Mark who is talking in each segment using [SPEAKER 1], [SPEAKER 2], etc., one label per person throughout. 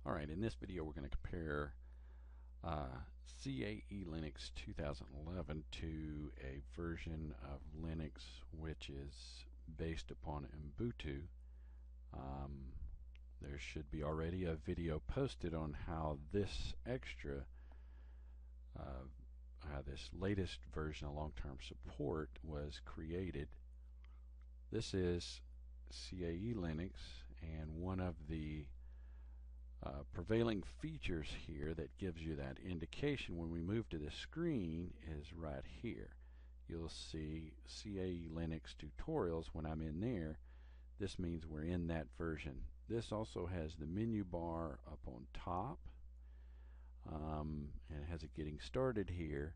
[SPEAKER 1] Alright, in this video we're going to compare CAELinux 2011 to a version of Linux which is based upon Ubuntu. There should be already a video posted on how this this latest version of long-term support was created. This is CAELinux, and one of the prevailing features here that gives you that indication when we move to the screen is right here. You'll see CAELinux tutorials. When I'm in there, this means we're in that version. This also has the menu bar up on top, and it has a getting started here.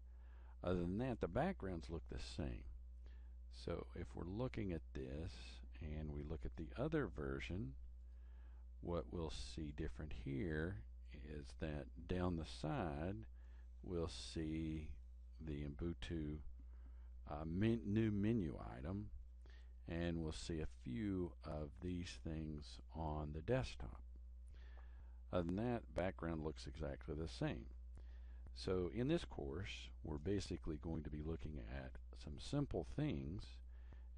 [SPEAKER 1] Other than that, the backgrounds look the same. So if we're looking at this and we look at the other version, what we'll see different here is that down the side we'll see the Ubuntu new menu item, and we'll see a few of these things on the desktop. Other than that, background looks exactly the same. So in this course we're basically going to be looking at some simple things,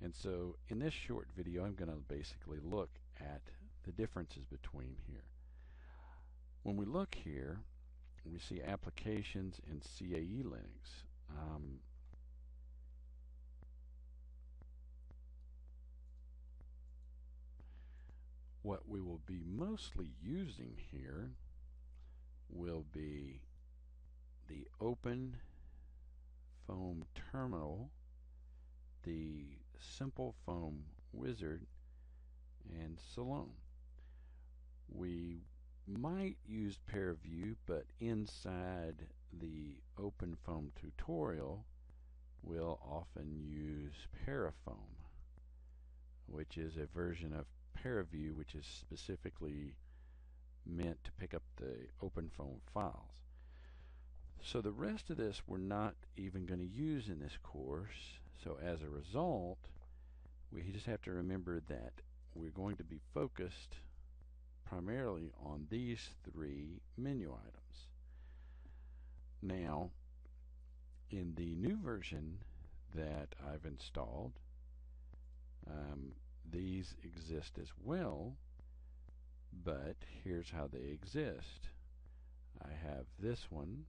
[SPEAKER 1] and so in this short video I'm going to basically look at the differences between here. When we look here, we see applications in CAELinux. What we will be mostly using here will be the Open Foam Terminal, the Simple Foam Wizard, and Salome. We might use ParaView, but inside the Open Foam tutorial we'll often use Parafoam, which is a version of ParaView which is specifically meant to pick up the Open Foam files. So the rest of this we're not even going to use in this course, so as a result we just have to remember that we're going to be focused primarily on these three menu items. Now, in the new version that I've installed, these exist as well, but here's how they exist. I have this one,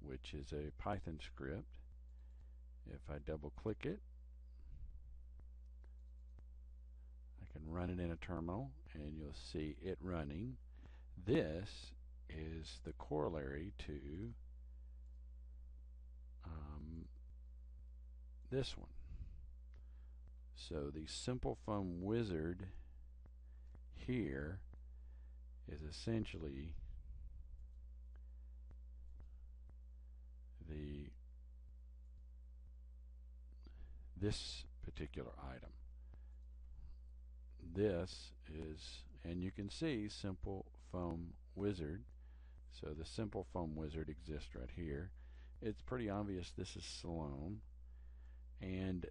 [SPEAKER 1] which is a Python script. If I double click it, I can run it in a terminal and you'll see it running. This is the corollary to this one. So the Simple Foam Wizard here is essentially this particular item. This is, and you can see Simple Foam Wizard. So the Simple Foam Wizard exists right here. It's pretty obvious this is Salome, and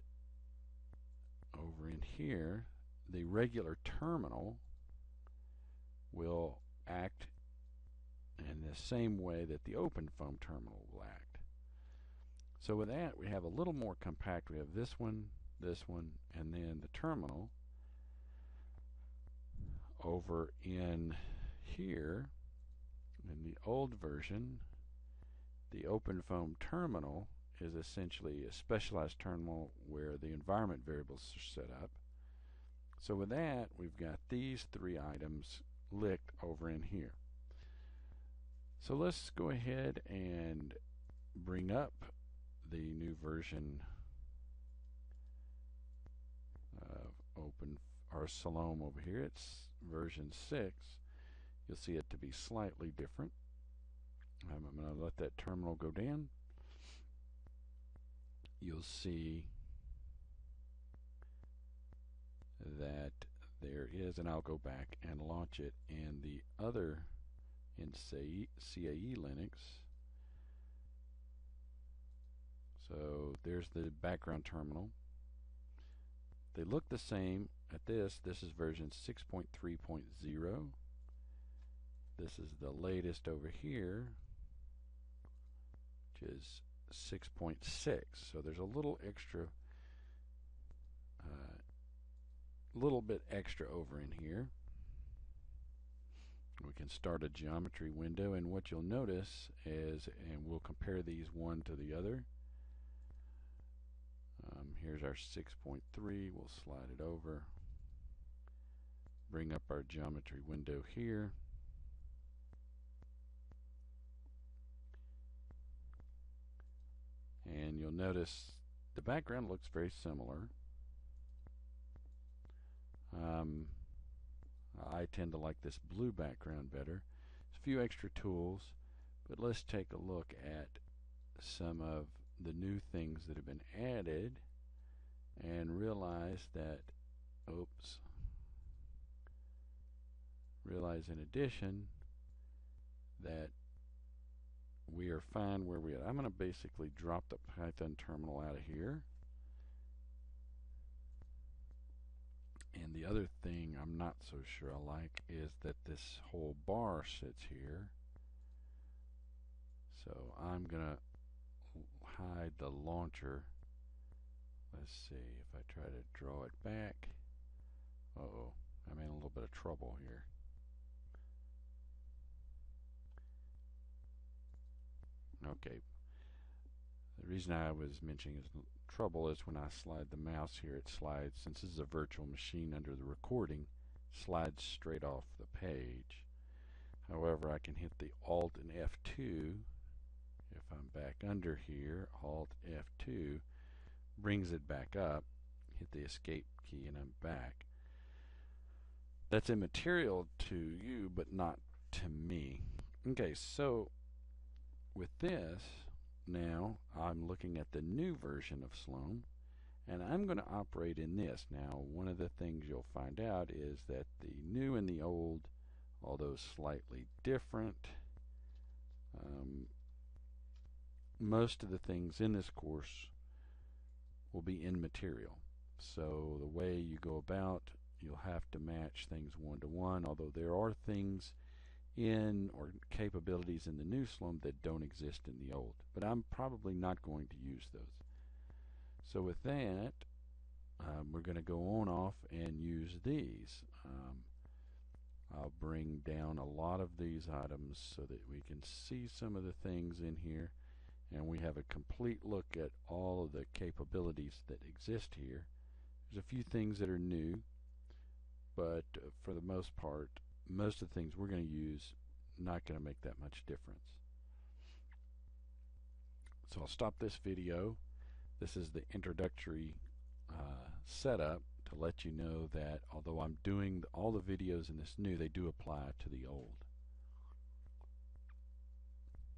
[SPEAKER 1] over in here the regular terminal will act in the same way that the Open Foam terminal will act. So with that we have a little more compact. We have this one, and then the terminal. Over in here, in the old version, the Open Foam terminal is essentially a specialized terminal where the environment variables are set up. So with that, we've got these three items licked over in here. So let's go ahead and bring up the new version of Salome over here. It's version 6. You'll see it to be slightly different. I'm going to let that terminal go down. You'll see that there is, and I'll go back and launch it, and the other in CAELinux. So there's the background terminal. They look the same. At this is version 6.3.0, this is the latest over here, which is 6.6. So there's a little bit extra over in here. We can start a geometry window, and what you'll notice is, and we'll compare these one to the other. Here's our 6.3. We'll slide it over, bring up our geometry window here. And you'll notice the background looks very similar. I tend to like this blue background better. There's a few extra tools, but let's take a look at some of the new things that have been added and realize in addition that we are fine where we are. I'm going to basically drop the Python terminal out of here. And the other thing I'm not so sure I like is that this whole bar sits here. So I'm going to hide the launcher. Let's see if I try to draw it back. Uh-oh, I'm in a little bit of trouble here. Okay. The reason I was mentioning trouble is when I slide the mouse here, it slides, since this is a virtual machine under the recording, slides straight off the page. However, I can hit the Alt and F2. If I'm back under here, Alt F2 brings it back up. Hit the escape key and I'm back. That's immaterial to you, but not to me. Okay, so with this, now I'm looking at the new version of Sloan, and I'm going to operate in this. Now, one of the things you'll find out is that the new and the old, although slightly different, most of the things in this course will be immaterial. So the way you go about, you'll have to match things one-to-one, although there are things in or capabilities in the new Sloan that don't exist in the old. But I'm probably not going to use those. So with that, we're going to go on off and use these. I'll bring down a lot of these items so that we can see some of the things in here, and we have a complete look at all of the capabilities that exist here. There's a few things that are new, but for the most part, most of the things we're going to use not going to make that much difference. So I'll stop this video. This is the introductory setup to let you know that although I'm doing all the videos in this new, they do apply to the old.